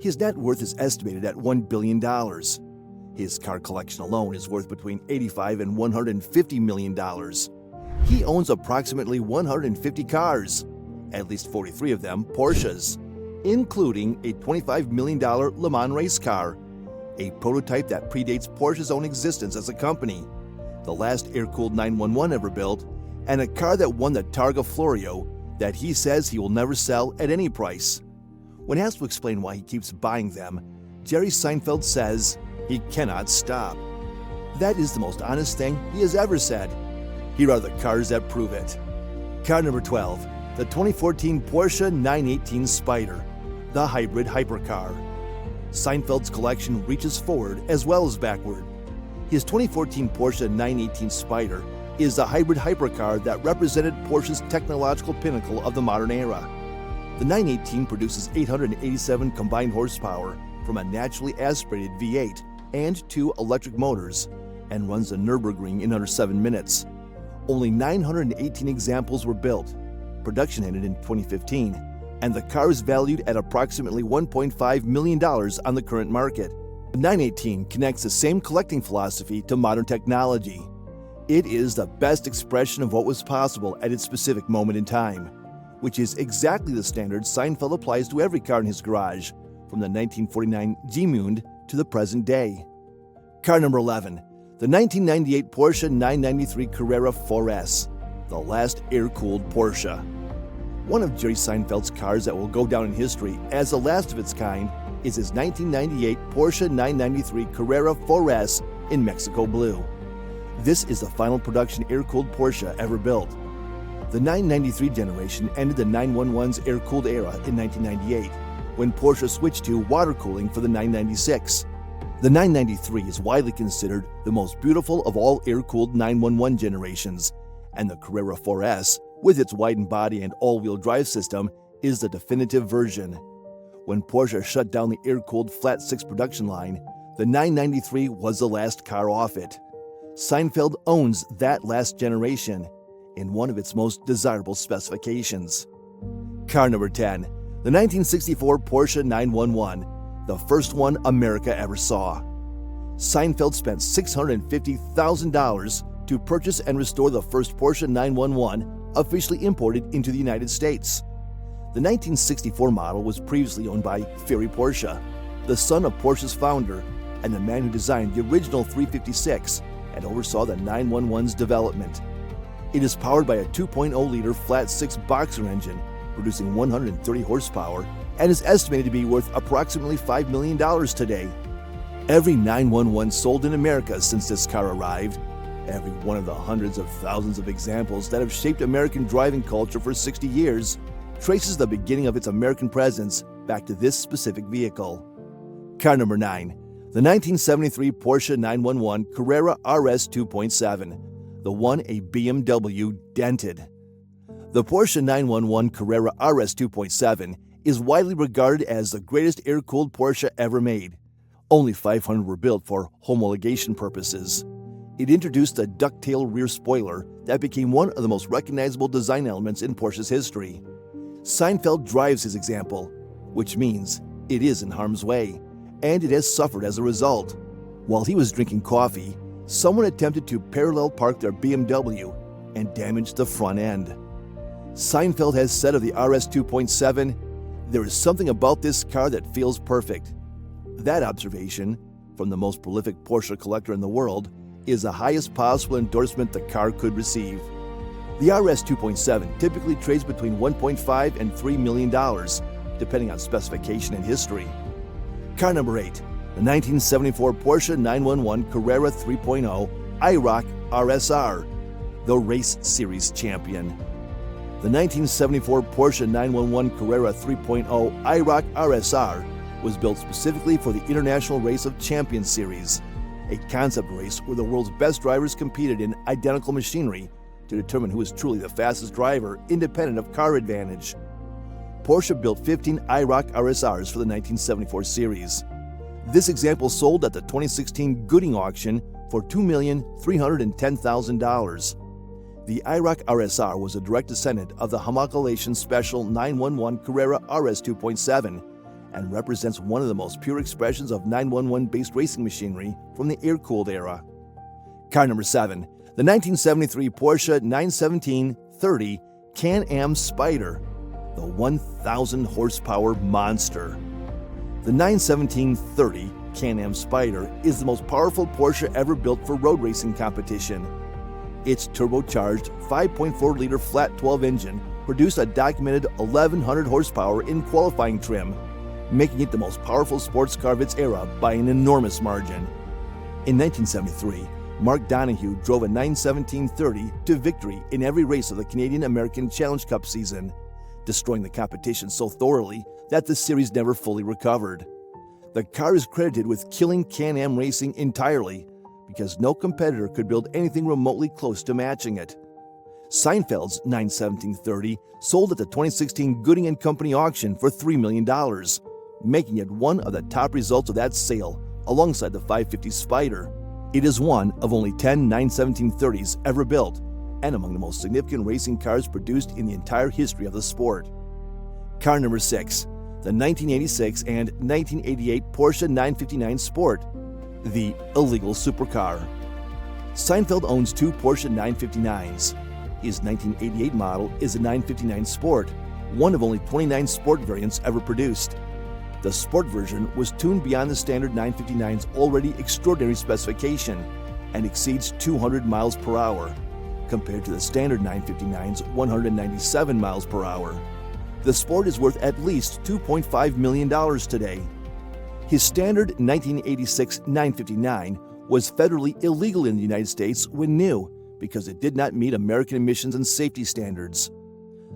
His net worth is estimated at $1 billion. His car collection alone is worth between $85 and $150 million. He owns approximately 150 cars, at least 43 of them Porsches, including a $25 million Le Mans race car, a prototype that predates Porsche's own existence as a company, the last air-cooled 911 ever built, and a car that won the Targa Florio that he says he will never sell at any price. When asked to explain why he keeps buying them, Jerry Seinfeld says he cannot stop. That is the most honest thing he has ever said. Here are the cars that prove it. Car number 12, the 2014 Porsche 918 Spyder, the hybrid hypercar. Seinfeld's collection reaches forward as well as backward. His 2014 Porsche 918 Spyder is the hybrid hypercar that represented Porsche's technological pinnacle of the modern era. The 918 produces 887 combined horsepower from a naturally aspirated V8 and 2 electric motors and runs the Nürburgring in under 7 minutes. Only 918 examples were built. Production ended in 2015, and the car is valued at approximately $1.5 million on the current market. The 918 connects the same collecting philosophy to modern technology. It is the best expression of what was possible at its specific moment in time, which is exactly the standard Seinfeld applies to every car in his garage, from the 1949 G-Mund to the present day. Car number 11, the 1998 Porsche 993 Carrera 4S, the last air-cooled Porsche. One of Jerry Seinfeld's cars that will go down in history as the last of its kind is his 1998 Porsche 993 Carrera 4S in Mexico blue. This is the final production air-cooled Porsche ever built. The 993 generation ended the 911's air-cooled era in 1998, when Porsche switched to water cooling for the 996. The 993 is widely considered the most beautiful of all air-cooled 911 generations, and the Carrera 4S, with its widened body and all-wheel drive system, is the definitive version. When Porsche shut down the air-cooled Flat 6 production line, the 993 was the last car off it. Seinfeld owns that last generation in one of its most desirable specifications. Car number 10, the 1964 Porsche 911, the first one America ever saw. Seinfeld spent $650,000 to purchase and restore the first Porsche 911 officially imported into the United States. The 1964 model was previously owned by Ferry Porsche, the son of Porsche's founder and the man who designed the original 356 and oversaw the 911's development. It is powered by a 2.0-liter flat-six boxer engine, producing 130 horsepower, and is estimated to be worth approximately $5 million today. Every 911 sold in America since this car arrived, every one of the hundreds of thousands of examples that have shaped American driving culture for 60 years, traces the beginning of its American presence back to this specific vehicle. Car number 9, the 1973 Porsche 911 Carrera RS 2.7, the one a BMW Dented. The Porsche 911 Carrera RS 2.7 is widely regarded as the greatest air-cooled Porsche ever made. Only 500 were built for homologation purposes. It introduced a ducktail rear spoiler that became one of the most recognizable design elements in Porsche's history. Seinfeld drives his example, which means it is in harm's way, and it has suffered as a result. While he was drinking coffee, someone attempted to parallel park their BMW and damaged the front end. Seinfeld has said of the RS 2.7, "There is something about this car that feels perfect." That observation, from the most prolific Porsche collector in the world, is the highest possible endorsement the car could receive. The RS 2.7 typically trades between $1.5 and $3 million, depending on specification and history. Car number 8, the 1974 Porsche 911 Carrera 3.0 IROC RSR, the race series champion. The 1974 Porsche 911 Carrera 3.0 IROC RSR was built specifically for the International Race of Champions Series, a concept race where the world's best drivers competed in identical machinery to determine who is truly the fastest driver, independent of car advantage. Porsche built 15 IROC RSRs for the 1974 series. This example sold at the 2016 Gooding auction for $2,310,000. The IROC RSR was a direct descendant of the Homologation Special 911 Carrera RS 2.7 and represents one of the most pure expressions of 911-based racing machinery from the air-cooled era. Car number 7, the 1973 Porsche 917-30 Can-Am Spyder, the 1,000-horsepower monster. The 917-30 Can-Am Spyder is the most powerful Porsche ever built for road racing competition. Its turbocharged 5.4-liter flat 12 engine produced a documented 1,100 horsepower in qualifying trim, making it the most powerful sports car of its era by an enormous margin. In 1973, Mark Donohue drove a 917-30 to victory in every race of the Canadian-American Challenge Cup season, destroying the competition so thoroughly that the series never fully recovered. The car is credited with killing Can-Am racing entirely because no competitor could build anything remotely close to matching it. Seinfeld's 917-30 sold at the 2016 Gooding & Company auction for $3 million, making it one of the top results of that sale, alongside the 550 Spyder. It is one of only 10 917-30s ever built, and among the most significant racing cars produced in the entire history of the sport. Car number 6, the 1986 and 1988 Porsche 959 Sport, the illegal supercar. Seinfeld owns 2 Porsche 959s. His 1988 model is a 959 Sport, one of only 29 Sport variants ever produced. The Sport version was tuned beyond the standard 959's already extraordinary specification and exceeds 200 miles per hour, compared to the standard 959's 197 miles per hour. The Sport is worth at least $2.5 million today. His standard 1986 959 was federally illegal in the United States when new because it did not meet American emissions and safety standards.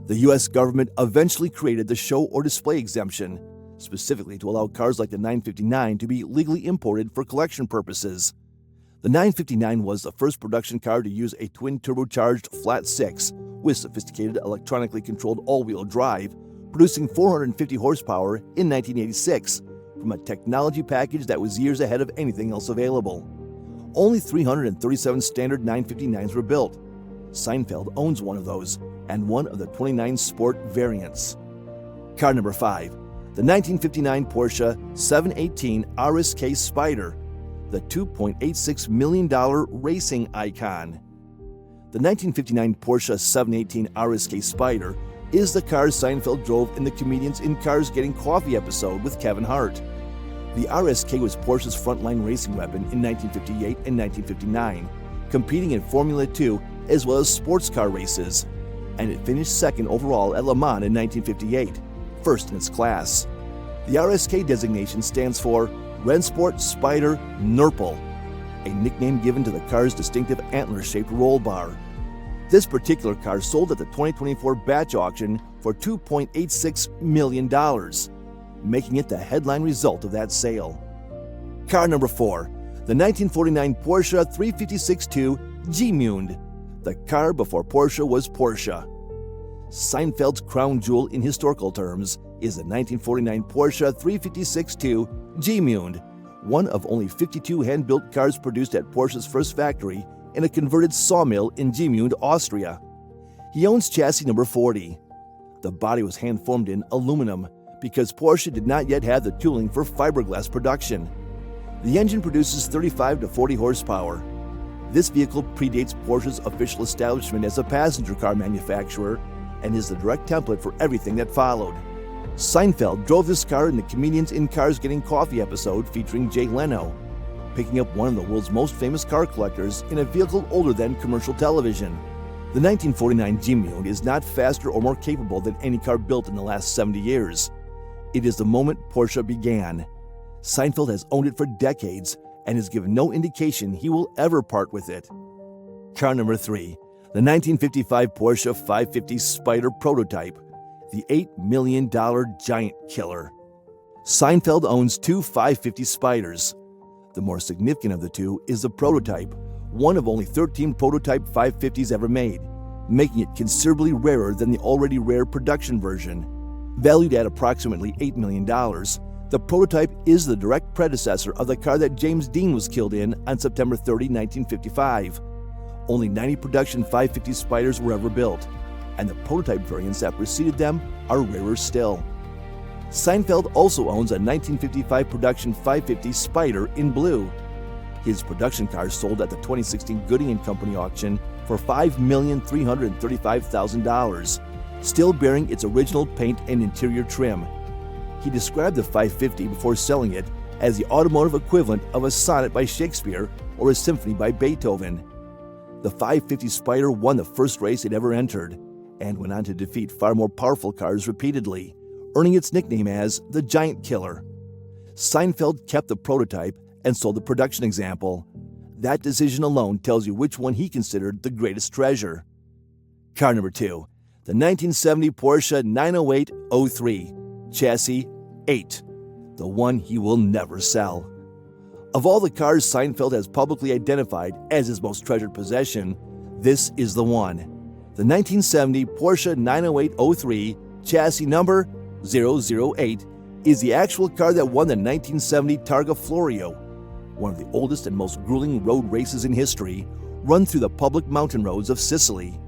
The U.S. government eventually created the show or display exemption, specifically to allow cars like the 959 to be legally imported for collection purposes. The 959 was the first production car to use a twin-turbocharged flat 6 with sophisticated electronically controlled all-wheel drive, producing 450 horsepower in 1986 from a technology package that was years ahead of anything else available. Only 337 standard 959s were built. Seinfeld owns one of those and one of the 29 Sport variants. Car number 5, the 1959 Porsche 718 RSK Spyder, the $2.86 million racing icon. The 1959 Porsche 718 RSK Spyder is the car Seinfeld drove in the Comedians in Cars Getting Coffee episode with Kevin Hart. The RSK was Porsche's frontline racing weapon in 1958 and 1959, competing in Formula 2 as well as sports car races, and it finished second overall at Le Mans in 1958, first in its class. The RSK designation stands for Rennsport Spyder Nurple, a nickname given to the car's distinctive antler-shaped roll bar. This particular car sold at the 2024 batch auction for $2.86 million, making it the headline result of that sale. Car number 4, the 1949 Porsche 356-2 G-Mund, the car before Porsche was Porsche. Seinfeld's crown jewel in historical terms is the 1949 Porsche 356-2 G-Mund, one of only 52 hand-built cars produced at Porsche's first factory in a converted sawmill in G-Mund, Austria. He owns chassis number 40. The body was hand-formed in aluminum because Porsche did not yet have the tooling for fiberglass production. The engine produces 35 to 40 horsepower. This vehicle predates Porsche's official establishment as a passenger car manufacturer and is the direct template for everything that followed. Seinfeld drove this car in the Comedians in Cars Getting Coffee episode featuring Jay Leno, picking up one of the world's most famous car collectors in a vehicle older than commercial television. The 1949 G-Mund is not faster or more capable than any car built in the last 70 years. It is the moment Porsche began. Seinfeld has owned it for decades and has given no indication he will ever part with it. Car number 3, the 1955 Porsche 550 Spyder prototype, the $8 million giant killer. Seinfeld owns 2 550 Spyders. The more significant of the two is the prototype, one of only 13 prototype 550s ever made, making it considerably rarer than the already rare production version. Valued at approximately $8 million, the prototype is the direct predecessor of the car that James Dean was killed in on September 30, 1955. Only 90 production 550 Spyders were ever built, and the prototype variants that preceded them are rarer still. Seinfeld also owns a 1955 production 550 Spyder in blue. His production car sold at the 2016 Gooding & Company auction for $5,335,000, still bearing its original paint and interior trim. He described the 550 before selling it as the automotive equivalent of a sonnet by Shakespeare or a symphony by Beethoven. The 550 Spyder won the first race it ever entered and went on to defeat far more powerful cars repeatedly, earning its nickname as the Giant Killer. Seinfeld kept the prototype and sold the production example. That decision alone tells you which one he considered the greatest treasure. Car number 2, the 1970 Porsche 908-03, chassis 8, the one he will never sell. Of all the cars Seinfeld has publicly identified as his most treasured possession, this is the one. The 1970 Porsche 908-03, chassis number 008, is the actual car that won the 1970 Targa Florio, one of the oldest and most grueling road races in history, run through the public mountain roads of Sicily.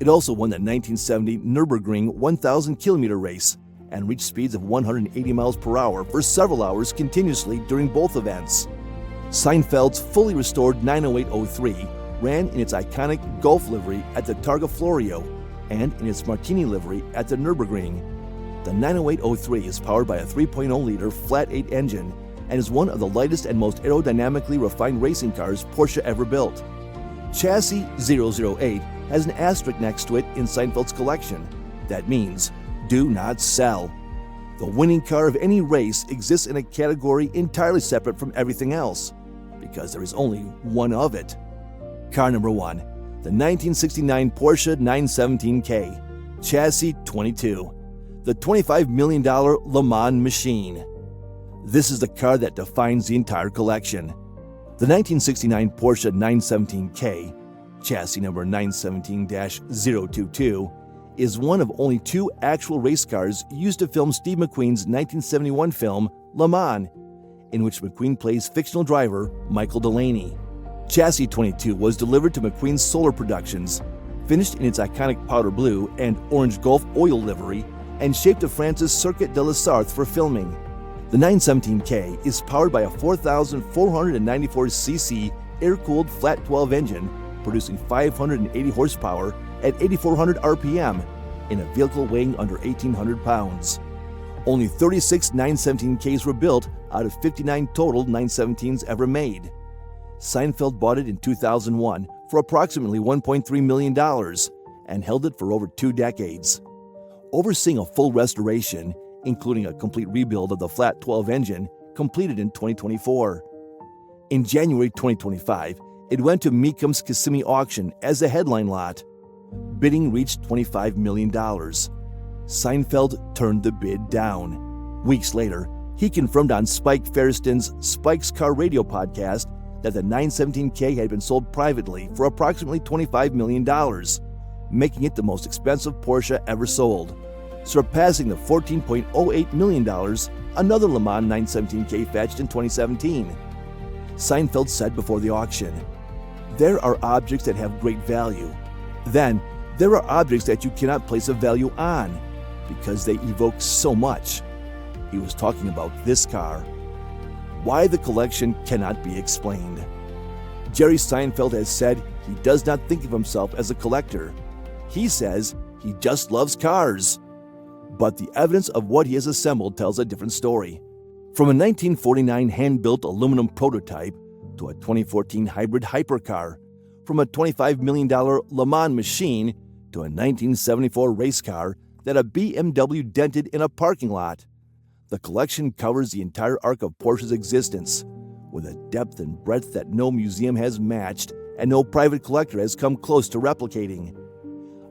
It also won the 1970 Nürburgring 1,000-kilometer race and reached speeds of 180 miles per hour for several hours continuously during both events. Seinfeld's fully restored 908-03 ran in its iconic Golf livery at the Targa Florio and in its Martini livery at the Nürburgring. The 908-03 is powered by a 3.0-liter flat-8 engine and is one of the lightest and most aerodynamically refined racing cars Porsche ever built. Chassis 008 has an asterisk next to it in Seinfeld's collection. That means, do not sell. The winning car of any race exists in a category entirely separate from everything else, because there is only one of it. Car number 1, the 1969 Porsche 917K, chassis 22, the $25 million Le Mans machine. This is the car that defines the entire collection. The 1969 Porsche 917K, chassis number 917-022, is one of only 2 actual race cars used to film Steve McQueen's 1971 film Le Mans, in which McQueen plays fictional driver Michael Delaney. Chassis 22 was delivered to McQueen's Solar Productions, finished in its iconic powder blue and orange Gulf oil livery, and shaped to France's Circuit de la Sarthe for filming. The 917K is powered by a 4,494cc air-cooled flat 12 engine, producing 580 horsepower at 8,400 RPM in a vehicle weighing under 1,800 pounds. Only 36 917Ks were built out of 59 total 917s ever made. Seinfeld bought it in 2001 for approximately $1.3 million and held it for over 2 decades. Overseeing a full restoration, including a complete rebuild of the flat 12 engine, completed in 2024. In January 2025, it went to Mecum's Kissimmee auction as a headline lot. Bidding reached $25 million. Seinfeld turned the bid down. Weeks later, he confirmed on Spike Feresten's Spike's Car Radio podcast that the 917K had been sold privately for approximately $25 million, making it the most expensive Porsche ever sold, surpassing the $14.08 million another Le Mans 917K fetched in 2017. Seinfeld said before the auction, "There are objects that have great value. Then, there are objects that you cannot place a value on because they evoke so much." He was talking about this car. Why the collection cannot be explained. Jerry Seinfeld has said he does not think of himself as a collector. He says he just loves cars. But the evidence of what he has assembled tells a different story. From a 1949 hand-built aluminum prototype to a 2014 hybrid hypercar, from a $25 million Le Mans machine to a 1974 race car that a BMW dented in a parking lot, the collection covers the entire arc of Porsche's existence, with a depth and breadth that no museum has matched and no private collector has come close to replicating.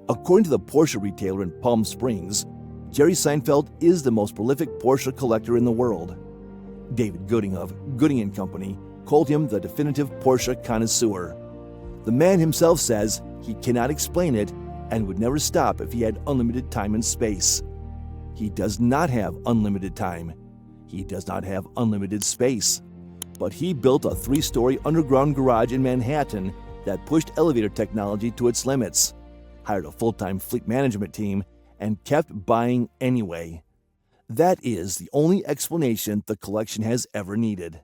According to the Porsche retailer in Palm Springs, Jerry Seinfeld is the most prolific Porsche collector in the world. David Gooding of Gooding & Company called him the definitive Porsche connoisseur. The man himself says he cannot explain it and would never stop if he had unlimited time and space. He does not have unlimited time. He does not have unlimited space. But he built a 3-story underground garage in Manhattan that pushed elevator technology to its limits, hired a full-time fleet management team, and kept buying anyway. That is the only explanation the collection has ever needed.